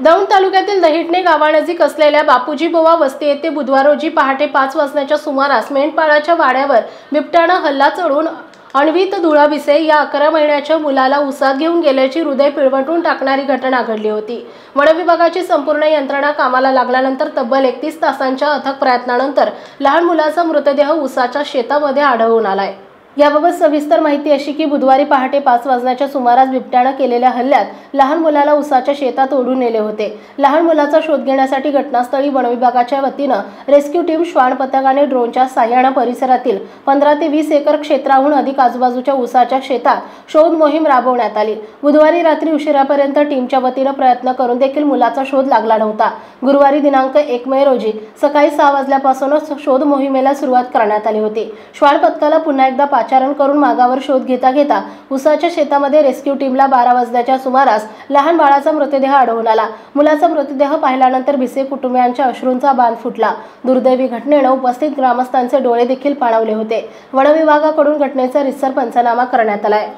दौंड तालुक्यातील दहिटणे गावानजीक असलेल्या बापूजी बोवा वस्ती येथे बुधवार रोजी पहाटे 5 वाजण्याच्या सुमारास मेंढपाळाच्या वाड्यावर बिबट्यानं हल्ला चढवून अण्वित धुळाभिसे या 11 महिन्याच्या मुलाला उसात घेऊन गेल्याची हृदय पिळवटून टाकणारी घटना घडली होती। वन विभागाची संपूर्ण यंत्रणा कामाला लागल्यानंतर तब्बल 31 तासांच्या अथक प्रयत्नानंतर लहान मुलाचा मृतदेह उसाच्या शेतामध्ये आढळून आलाय। याबाबत सविस्तर माहिती अशी की बुधवारी पहाटे 5 वाजण्याच्या सुमारास बिबट्यानं केलेल्या हल्ल्यात लहान मुलाला उसाच्या शेतात ओढून नेले होते। लहान मुलाचा शोध घेण्यासाठी घटनास्थळी वन विभागाच्या वतीनं रेस्क्यू टीम, श्वान पथक आणि ड्रोनच्या सहाय्याने परिसरातील 15 ते 20 एकर क्षेत्राहून अधिक आजूबाजूच्या उसाच्या शेतात शोध मोहीम राबवण्यात आली। बुधवारी रात्री उशिरापर्यंत टीमच्या वतीनं प्रयत्न करून देखील मुलाचा शोध लागला नव्हता। गुरुवारी दिनांक 1 मे रोजी सकाळी 6 वाजल्यापासूनच शोध मोहिमेला सुरुवात करण्यात आली होती। श्वान पथकाला पुन्हा एकदा पाचारण करून मागावर शोध घेता उसाच्या शेतामध्ये रेस्क्यू टीमला 12 वाजल्याच्या सुमारास लहान बाळाचा मृतदेह आढळून आला। मुलाचा मृतदेह पाहिल्यानंतर भिसे कुटुंबियांच्या अश्रूंचा बांध फुटला। दुर्दैवी घटनेनं उपस्थित ग्रामस्थांचे डोळे देखील पाणावले होते। वन विभागाकडून घटनेचा रितसर पंचनामा करण्यात आलाय।